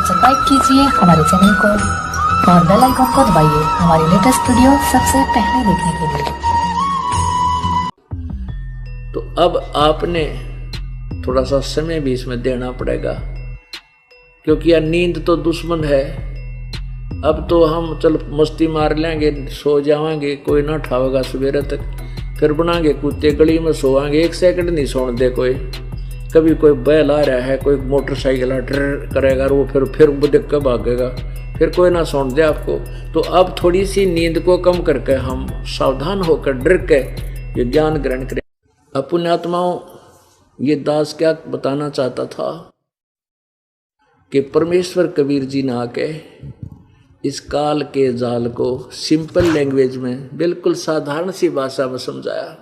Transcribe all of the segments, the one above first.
Subscribe कीजिए हमारे channel को और बेल आइकन को दबाइए हमारी लेटेस्ट वीडियो सबसे पहले देखने के लिए। तो अब आपने थोड़ा सा समय भी इसमें देना पड़ेगा, क्योंकि यार नींद तो दुश्मन है। अब तो हम चल मस्ती मार लेंगे, सो जाएंगे, कोई ना उठावेगा सवेरे तक, फिर बनाएंगे कुत्ते गली में सोएंगे, एक सेकंड नहीं सोने दे कोई। कभी कोई बैल आ रहा है, कोई मोटरसाइकिल ड्र करेगा, वो फिर देख कर भागेगा, फिर कोई ना सोने दे आपको। तो अब थोड़ी सी नींद को कम करके हम सावधान होकर डर के ये ज्ञान ग्रहण करें। अब पुण्यात्माओं, ये दास क्या बताना चाहता था कि परमेश्वर कबीर जी ने आके इस काल के जाल को सिंपल लैंग्वेज में, बिल्कुल साधारण सी भाषा में समझाया।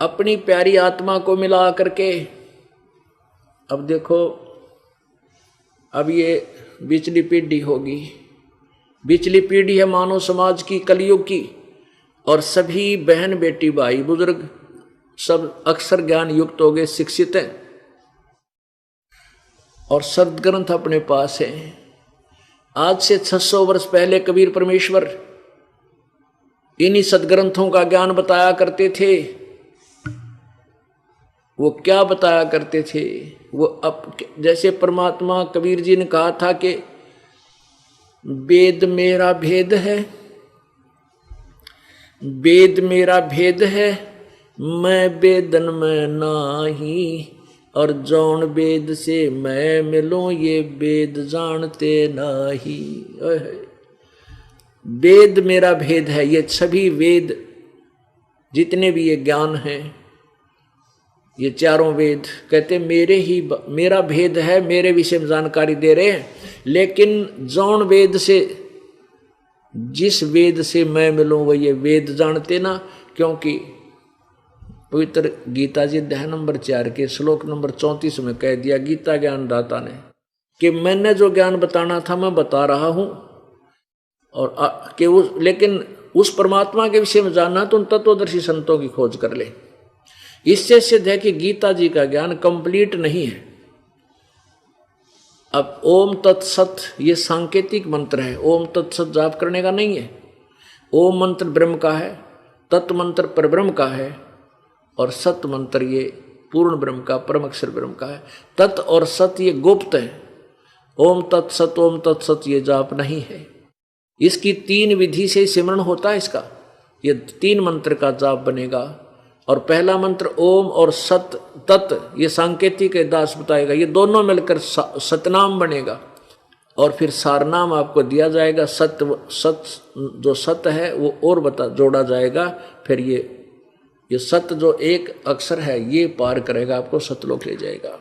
अपनी प्यारी आत्मा को मिला करके अब देखो, अब ये बिचली पीढ़ी होगी, बिचली पीढ़ी है मानव समाज की, कलयुग की, और सभी बहन बेटी भाई बुजुर्ग सब अक्षर ज्ञान युक्त हो गए, शिक्षित हैं और सदग्रंथ अपने पास है। आज से 600 वर्ष पहले कबीर परमेश्वर इन्हीं सदग्रंथों का ज्ञान बताया करते थे। वो क्या बताया करते थे? वो अब जैसे परमात्मा कबीर जी ने कहा था कि वेद मेरा भेद है, वेद मेरा भेद है, मैं वेदन में नाही, और जौन वेद से मैं मिलूं ये वेद जानते नाही। वेद मेरा भेद है, ये सभी वेद जितने भी ये ज्ञान हैं, ये चारों वेद कहते मेरा भेद है, मेरे विषय में जानकारी दे रहे हैं। लेकिन जौन वेद से, जिस वेद से मैं मिलूं वो ये वेद जानते ना, क्योंकि पवित्र गीता जी अध्याय नंबर 4 के श्लोक नंबर 34 में कह दिया गीता ज्ञान दाता ने कि मैंने जो ज्ञान बताना था मैं बता रहा हूं, और लेकिन उस परमात्मा के विषय में जानना तो उन तत्वदर्शी संतों की खोज कर ले। इससे सिद्ध है कि गीता जी का ज्ञान कंप्लीट नहीं है। अब ओम तत्सत ये सांकेतिक मंत्र है, ओम तत्सत जाप करने का नहीं है। ओम मंत्र ब्रह्म का है, तत् मंत्र परब्रह्म का है, और सत मंत्र ये पूर्ण ब्रह्म का, परम अक्षर ब्रह्म का है। तत् और सत ये गुप्त है। ओम तत्सत ये जाप नहीं है। इसकी 3 विधि से सिमरण होता है इसका, ये 3 मंत्र का जाप बनेगा। और पहला मंत्र ओम और सत तत् ये सांकेतिक दास बताएगा, ये दोनों मिलकर सतनाम बनेगा, और फिर सारनाम आपको दिया जाएगा। सत जो सत है वो और जोड़ा जाएगा, फिर ये सत जो एक अक्षर है ये पार करेगा, आपको सतलोक ले जाएगा।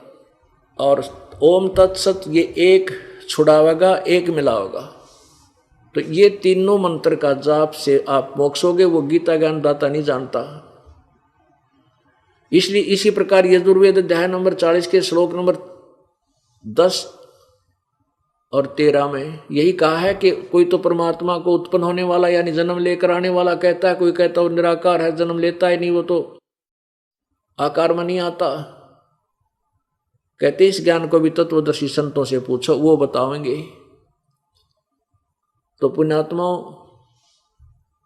और ओम तत्सत ये एक छुड़ावेगा, एक मिलावेगा। तो ये तीनों मंत्र का जाप से आप मोक्ष होगे, वो गीता ज्ञान दाता नहीं जानता। इसलिए इसी प्रकार यजुर्वेद अध्याय नंबर 40 के श्लोक नंबर 10 और 13 में यही कहा है कि कोई तो परमात्मा को उत्पन्न होने वाला यानी जन्म लेकर आने वाला कहता है, कोई कहता वो निराकार है, जन्म लेता ही नहीं, वो तो आकार में नहीं आता। कहते इस ज्ञान को भी तत्वदर्शी संतों से पूछो, वो बतावेंगे। तो पुण्यात्माओं,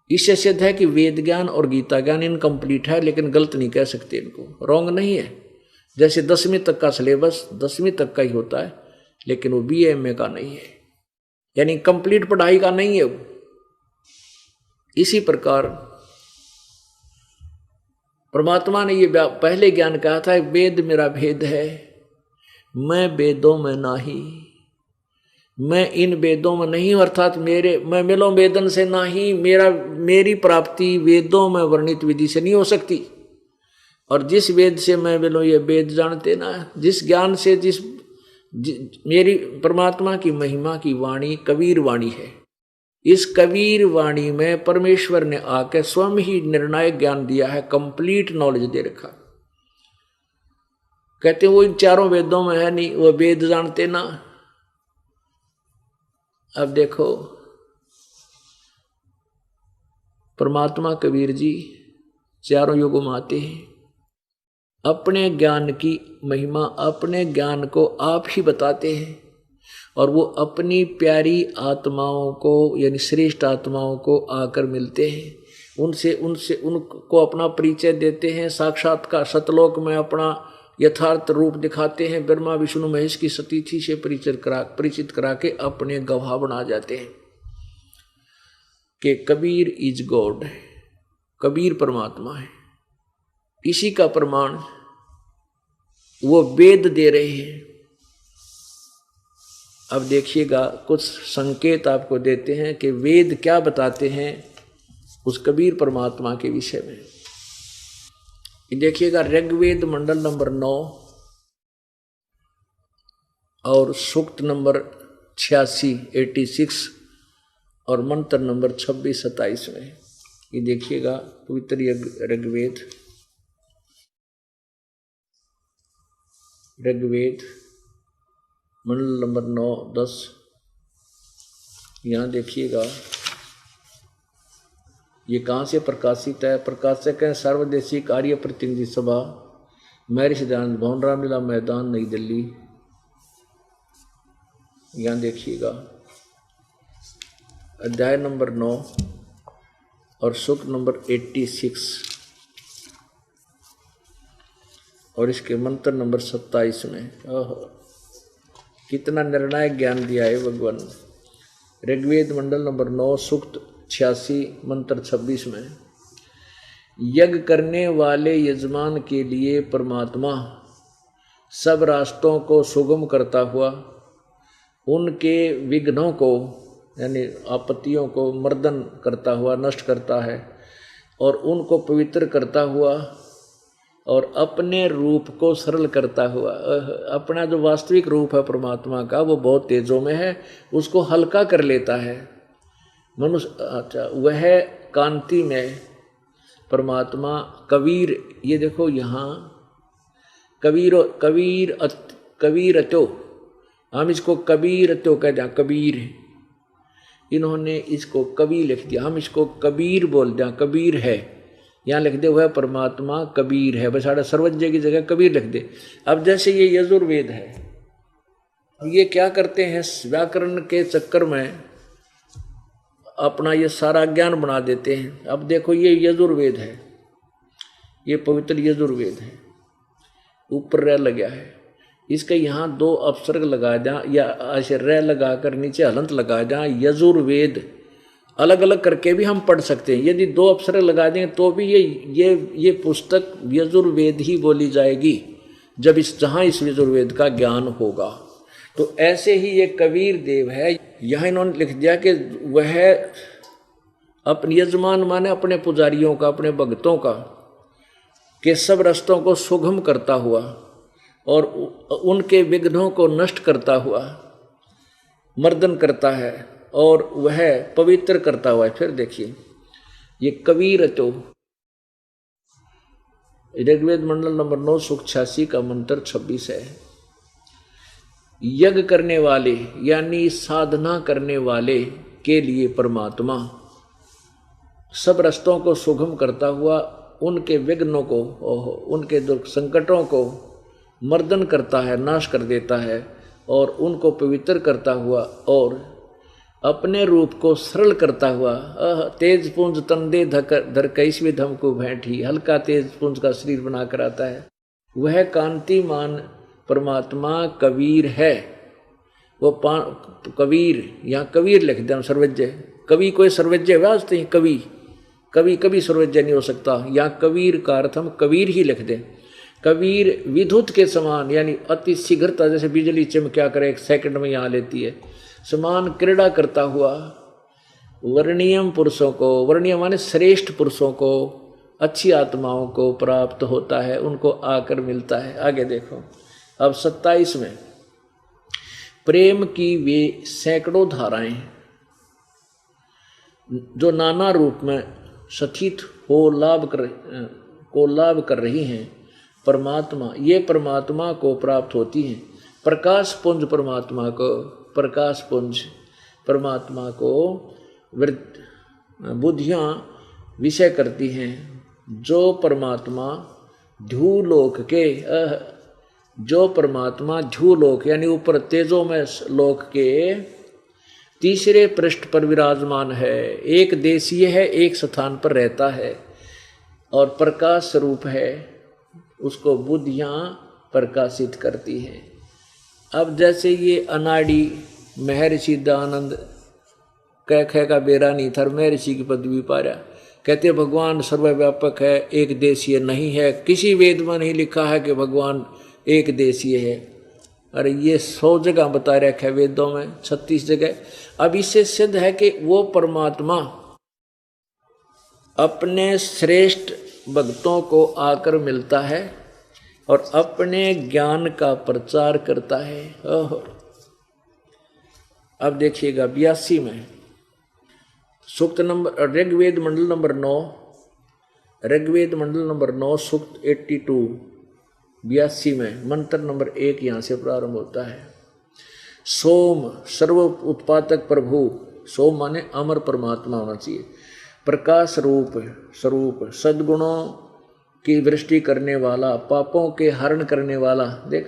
इससे सिद्ध है कि वेद ज्ञान और गीता ज्ञान इनकम्प्लीट है, लेकिन गलत नहीं कह सकते, इनको रॉन्ग नहीं है। जैसे 10वीं तक का सिलेबस 10वीं तक का ही होता है, लेकिन वो BA का नहीं है, यानी कंप्लीट पढ़ाई का नहीं है वो। इसी प्रकार परमात्मा ने ये पहले ज्ञान कहा था, वेद मेरा भेद है, मैं वेदों में नाही, मैं इन वेदों में नहीं, अर्थात मैं मिलो वेदन से नाही, मेरी प्राप्ति वेदों में वर्णित विधि से नहीं हो सकती। और जिस वेद से मैं मिलो ये वेद जानते ना, जिस ज्ञान से मेरी परमात्मा की महिमा की वाणी कबीर वाणी है। इस कबीर वाणी में परमेश्वर ने आकर स्वयं ही निर्णायक ज्ञान दिया है, कंप्लीट नॉलेज दे रखा। कहते वो इन चारों वेदों में है नहीं, वो वेद जानते ना। अब देखो, परमात्मा कबीर जी चारों युगों में आते हैं, अपने ज्ञान की महिमा, अपने ज्ञान को आप ही बताते हैं। और वो अपनी प्यारी आत्माओं को यानी श्रेष्ठ आत्माओं को आकर मिलते हैं, उनसे उनको अपना परिचय देते हैं, साक्षात्कार सतलोक में अपना यथार्थ रूप दिखाते हैं, ब्रह्मा विष्णु महेश की सतीथि से परिचित करा के अपने गवाह बना जाते हैं कि कबीर इज गॉड, कबीर परमात्मा है। इसी का प्रमाण वो वेद दे रहे हैं। अब देखिएगा कुछ संकेत आपको देते हैं कि वेद क्या बताते हैं उस कबीर परमात्मा के विषय में। देखिएगा ऋग्वेद मंडल नंबर 9 और सूक्त नंबर 86 और मंत्र नंबर 26-27 में। ये देखिएगा पवित्र ऋग्वेद मंडल नंबर 9-10। यहाँ देखिएगा ये कहाँ से प्रकाशित है। प्रकाशक है सर्वदेशी कार्य प्रतिनिधि सभा, मैरिज सिद्धांत भवन, रामलीला मैदान, नई दिल्ली। यहाँ देखिएगा अध्याय नंबर 9 और सूक्त नंबर 86 और इसके मंत्र नंबर 27 में। कितना निर्णायक ज्ञान दिया है भगवान। ऋग्वेद मंडल नंबर 9 सूक्त 86 मंत्र 26 में, यज्ञ करने वाले यजमान के लिए परमात्मा सब रास्तों को सुगम करता हुआ उनके विघ्नों को यानी आपत्तियों को मर्दन करता हुआ नष्ट करता है और उनको पवित्र करता हुआ और अपने रूप को सरल करता हुआ। अपना जो वास्तविक रूप है परमात्मा का वो बहुत तेजों में है, उसको हल्का कर लेता है मनुष्य। अच्छा, वह कांति में परमात्मा कबीर। ये देखो यहाँ कबीरतो, हम इसको कबीरतो कहते हैं, कबीर। इन्होंने इसको कबीर लिख दिया, हम इसको कबीर बोल दें, कबीर है। यहाँ लिख दे हुआ परमात्मा कबीर है, बस साढ़ा सर्वज्ञ की जगह कबीर लिख दे। अब जैसे ये यजुर्वेद है, ये क्या करते हैं व्याकरण के चक्कर में अपना ये सारा ज्ञान बना देते हैं। अब देखो ये यजुर्वेद है, ये पवित्र यजुर्वेद है, ऊपर रह लगा है, इसके यहाँ 2 अपसर्ग लगा दें या ऐसे रह लगा कर नीचे हलंत लगा दें, यजुर्वेद अलग अलग करके भी हम पढ़ सकते हैं। यदि 2 अपसर्ग लगा दें तो भी ये पुस्तक यजुर्वेद ही बोली जाएगी जब जहाँ इस यजुर्वेद का ज्ञान होगा। तो ऐसे ही ये कबीर देव है, यहाँ इन्होंने लिख दिया कि वह अपने यजमान माने अपने पुजारियों का, अपने भक्तों का के सब रास्तों को सुगम करता हुआ और उनके विघ्नों को नष्ट करता हुआ मर्दन करता है और वह पवित्र करता हुआ है। फिर देखिए ये कबीर तो ऋग्वेद मंडल नंबर 9 सूक्त 86 का मंत्र 26 है। यज्ञ करने वाले यानी साधना करने वाले के लिए परमात्मा सब रास्तों को सुगम करता हुआ उनके विघ्नों को, उनके दुख संकटों को मर्दन करता है, नाश कर देता है और उनको पवित्र करता हुआ और अपने रूप को सरल करता हुआ। तेज पुंज तंदे धर कैसवे धम को भेंटी, हल्का तेज पुंज का शरीर बनाकर आता है। वह कांतिमान परमात्मा कबीर है। वो कबीर, यहाँ कबीर लिख दें सर्वज्ञ। कवि कोई सर्वज्ञ वास्ते ही कभी सर्वज्ञ नहीं हो सकता। यहाँ कबीर का अर्थ हम कबीर ही लिख दें। कबीर विद्युत के समान यानी अति शीघ्रता, जैसे बिजली चमक्या करे 1 सेकंड में यहाँ लेती है, समान क्रीड़ा करता हुआ वर्णीयम पुरुषों को, वर्णीय माने श्रेष्ठ पुरुषों को, अच्छी आत्माओं को प्राप्त होता है, उनको आकर मिलता है। आगे देखो अब 27 में, प्रेम की वे सैकड़ों धाराएं जो नाना रूप में सथित हो लाभ कर रही हैं परमात्मा, ये परमात्मा को प्राप्त होती हैं। प्रकाश पुंज परमात्मा को बुद्धियाँ विषय करती हैं। जो परमात्मा ध्यूलोक के जो परमात्मा झूलोक यानी ऊपर तेजो में लोक के तीसरे पृष्ठ पर विराजमान है, एक देशीय है, एक स्थान पर रहता है और प्रकाश स्वरूप है, उसको बुद्धियाँ प्रकाशित करती हैं। अब जैसे ये अनाड़ी महर्षि दयानंद कह का बेरा नहीं था, महर्षि की पदवी पाया, कहते भगवान सर्वव्यापक है, एक देशीय नहीं है, किसी वेद में नहीं लिखा है कि भगवान एक देशीय है। अरे ये 100 जगह बता रखा है वेदों में, 36 जगह। अब इससे सिद्ध है कि वो परमात्मा अपने श्रेष्ठ भक्तों को आकर मिलता है और अपने ज्ञान का प्रचार करता है। अब देखिएगा 82 में सूक्त नंबर ऋग्वेद मंडल नंबर 9, ऋग्वेद मंडल नंबर 9 सूक्त 82 82 में मंत्र नंबर 1 यहाँ से प्रारंभ होता है। सोम सर्व उत्पादक प्रभु, सोम माने अमर परमात्मा होना चाहिए, प्रकाश रूप स्वरूप, सद्गुणों की वृष्टि करने वाला, पापों के हरण करने वाला। देख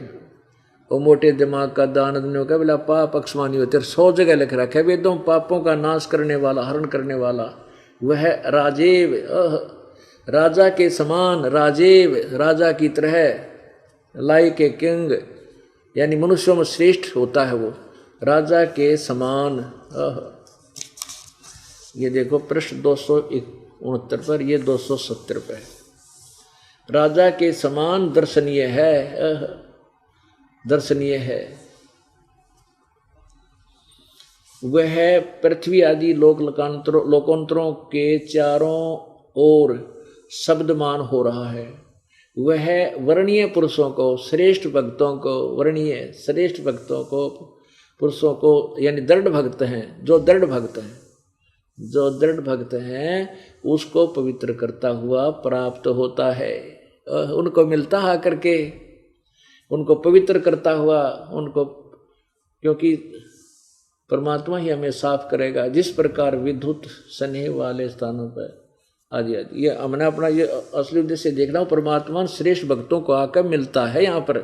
वो मोटे दिमाग का दानव ने कहा बोला पाप अक्षमानी होते, 100 जगह लिख रखा है वेदों, पापों का नाश करने वाला, हरण करने वाला, वह राजेव, राजा के समान, राजेव राजा की तरह, लाइक ए किंग यानी मनुष्यों में श्रेष्ठ होता है वो, राजा के समान। ये देखो पृष्ठ 269 पर, ये 270 पे, राजा के समान दर्शनीय है, दर्शनीय है। वह पृथ्वी आदि लोकांतरों के चारों ओर शब्दमान हो रहा है। वह वर्णीय पुरुषों को, श्रेष्ठ भक्तों को, वर्णीय श्रेष्ठ भक्तों को, पुरुषों को यानी दृढ़ भक्त हैं, जो दृढ़ भक्त हैं, जो दृढ़ भक्त हैं उसको पवित्र करता हुआ प्राप्त होता है। उनको मिलता है करके, उनको पवित्र करता हुआ, उनको, क्योंकि परमात्मा ही हमें साफ करेगा। जिस प्रकार विद्युत स्नेह वाले स्थानों पर आदि आदि, ये हमने अपना ये असली उद्देश्य देखना हो, परमात्मा श्रेष्ठ भक्तों को आकर मिलता है यहाँ पर।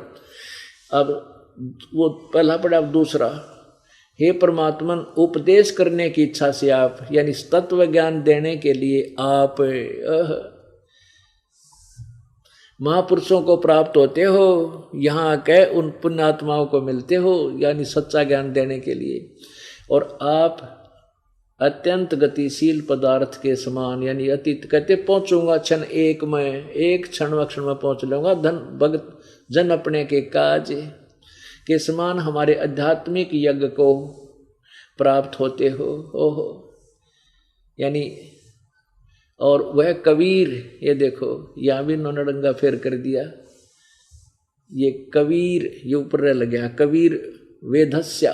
अब वो पहला पड़ा, अब दूसरा, हे परमात्मा उपदेश करने की इच्छा से आप, यानी तत्व ज्ञान देने के लिए आप महापुरुषों को प्राप्त होते हो, यहाँ के उन पुण्यात्माओं को मिलते हो, यानी सच्चा ज्ञान देने के लिए। और आप अत्यंत गतिशील पदार्थ के समान, यानी अतीत कहते पहुंचूंगा क्षण एक में, एक क्षण में पहुंच लूंगा, धन भगत जन अपने के काज के समान हमारे आध्यात्मिक यज्ञ को प्राप्त होते हो। ओहो, यानी और वह कबीर, ये देखो यहाँ भी इन्होंने डंगा फेर कर दिया, ये कबीर, ये ऊपर लग गया कबीर वेदस्या।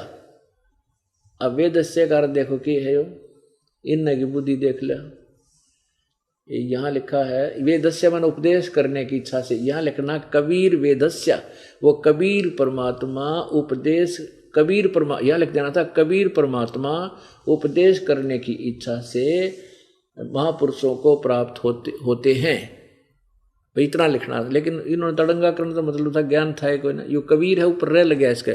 अब वेदस्य का अर्थ देखो कि है, इन की बुद्धि देख लो, यहाँ लिखा है वेदस्य मन उपदेश करने की इच्छा से, यहाँ लिखना कबीर वेदस्य, वो कबीर परमात्मा उपदेश, कबीर परमा, यहाँ लिख देना था कबीर परमात्मा उपदेश करने की इच्छा से महापुरुषों को प्राप्त होते हैं। भाई इतना लिखना था, लेकिन इन्होंने तड़ंगा करने का मतलब था ज्ञान था कोई ना, यो कबीर है ऊपर रह लग गया इसका,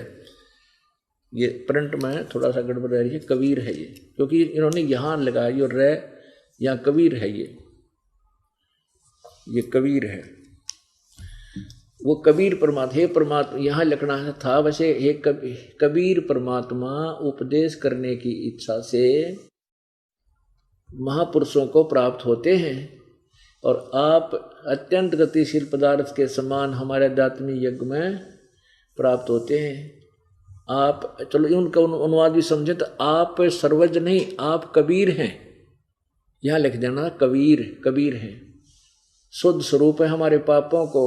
ये प्रिंट में थोड़ा सा गड़बड़ रह रही है, कबीर है ये, क्योंकि इन्होंने यहाँ लगाया यो रह, यहाँ कबीर है, ये कबीर है, वो कबीर परमात्मा, हे परमात्मा यहाँ लिखना था वैसे, हे कबीर परमात्मा उपदेश करने की इच्छा से महापुरुषों को प्राप्त होते हैं और आप अत्यंत गतिशील पदार्थ के समान हमारे आध्यात्मिक यज्ञ में प्राप्त होते हैं। आप, चलो उनका अनुवाद भी समझे तो आप सर्वज्ञ नहीं, आप कबीर हैं, यहाँ लिख देना कबीर, कबीर हैं, शुद्ध स्वरूप है, हमारे पापों को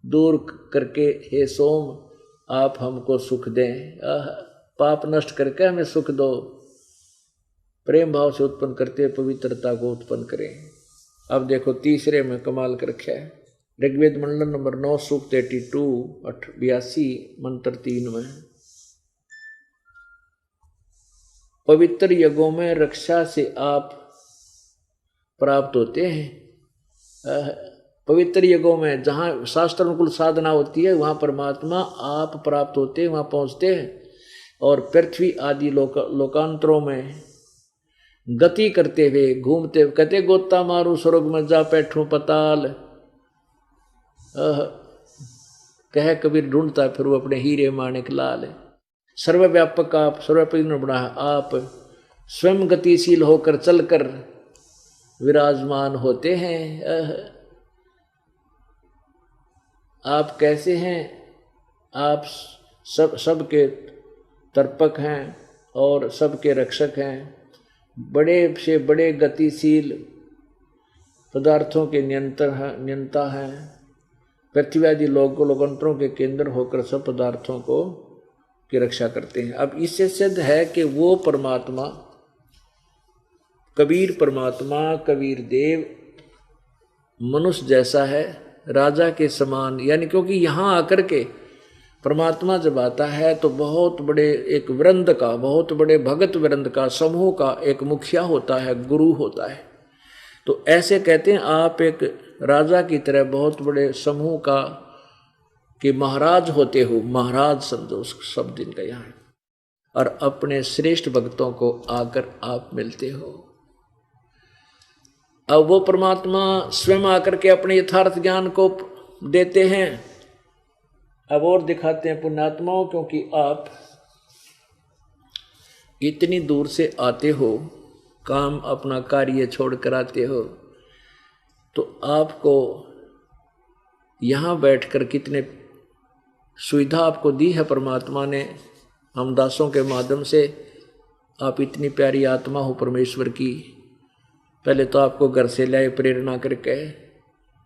दूर करके हे सोम आप हमको सुख दें, पाप नष्ट करके हमें सुख दो, प्रेम भाव से उत्पन्न करते पवित्रता को उत्पन्न करें। अब देखो तीसरे में कमाल कर रखा है, ऋग्वेद मंडल नंबर 9 सूक्त 82 मंत्र 3 में, पवित्र यज्ञों में रक्षा से आप प्राप्त होते हैं। पवित्र युगों में जहाँ शास्त्र अनुकूल साधना होती है वहाँ परमात्मा आप प्राप्त होते हैं, वहाँ पहुँचते हैं। और पृथ्वी आदि लोकांतरों में गति करते हुए घूमते हुए कहते गोता मारू स्वर्ग में जा बैठूं पताल, कह कबीर ढूंढता फिर वो अपने हीरे माणिक लाल। सर्वव्यापक आप, सर्वव्यापक ने बना आप स्वयं गतिशील होकर चलकर विराजमान होते हैं। आप कैसे हैं? आप सबके तर्पक हैं और सबके रक्षक हैं, बड़े से बड़े गतिशील पदार्थों के नियंता हैं, पृथ्वी आदि लोकांतरों के केंद्र होकर सब पदार्थों को की रक्षा करते हैं। अब इससे सिद्ध है कि वो परमात्मा कबीर देव मनुष्य जैसा है, राजा के समान, यानी क्योंकि यहाँ आकर के परमात्मा जब आता है तो बहुत बड़े एक वृंद का, बहुत बड़े भगत वृंद का, समूह का एक मुखिया होता है, गुरु होता है। तो ऐसे कहते हैं आप एक राजा की तरह बहुत बड़े समूह का कि महाराज होते हो, महाराज समझो उस शब्द इनका यहाँ, और अपने श्रेष्ठ भक्तों को आकर आप मिलते हो। अब वो परमात्मा स्वयं आकर के अपने यथार्थ ज्ञान को देते हैं। अब और दिखाते हैं पुण्यात्माओं, क्योंकि आप इतनी दूर से आते हो, काम अपना कार्य छोड़ कर आते हो, तो आपको यहाँ बैठकर कितने सुविधा आपको दी है परमात्मा ने हम दासों के माध्यम से। आप इतनी प्यारी आत्मा हो परमेश्वर की। पहले तो आपको घर से लाए प्रेरणा करके,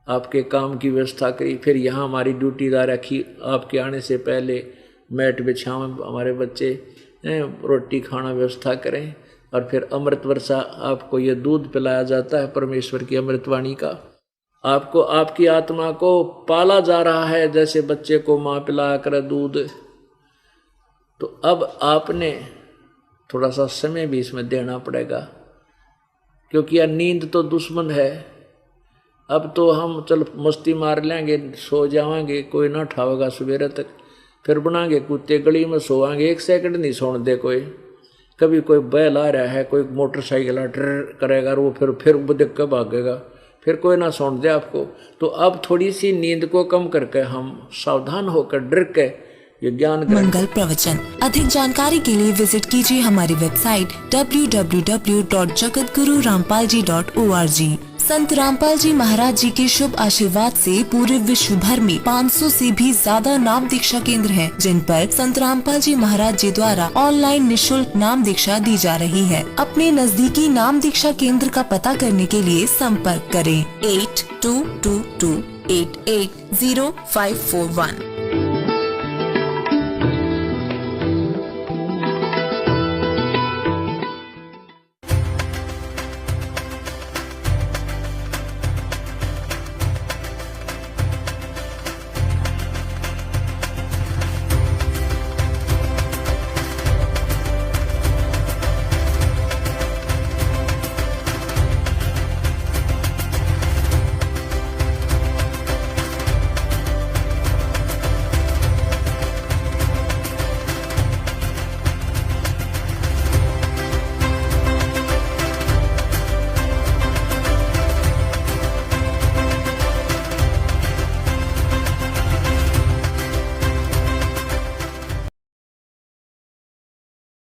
आपके काम की व्यवस्था करी, फिर यहाँ हमारी ड्यूटीदार रखी। आपके आने से पहले मैट बिछाएं, हमारे बच्चे रोटी खाना व्यवस्था करें, और फिर अमृत वर्षा आपको ये दूध पिलाया जाता है परमेश्वर की अमृतवाणी का। आपको आपकी आत्मा को पाला जा रहा है जैसे बच्चे को माँ पिलाया कर दूध। तो अब आपने थोड़ा सा समय भी इसमें देना पड़ेगा, क्योंकि यह नींद तो दुश्मन है। अब तो हम चल मस्ती मार लेंगे, सो जाएंगे, कोई ना उठावेगा सवेरे तक, फिर बनाएंगे कुत्ते गली में सोएंगे, 1 सेकंड नहीं सोने दे कोई। कभी कोई बैल आ रहा है, कोई मोटरसाइकिल ट्र करेगा, वो फिर देख कर भागेगा, फिर कोई ना सोने दे आपको। तो अब थोड़ी सी नींद को कम करके हम सावधान होकर डर के ये ज्ञान मंगल प्रवचन। अधिक जानकारी के लिए विजिट कीजिए हमारी वेबसाइट www.jagatgururampalji.org। संत रामपाल जी महाराज जी के शुभ आशीर्वाद से पूरे विश्व भर में 500 से भी ज्यादा नाम दीक्षा केंद्र हैं, जिन पर संत रामपाल जी महाराज जी द्वारा ऑनलाइन निशुल्क नाम दीक्षा दी जा रही है। अपने नजदीकी नाम दीक्षा केंद्र का पता करने के लिए संपर्क करें 8222880541।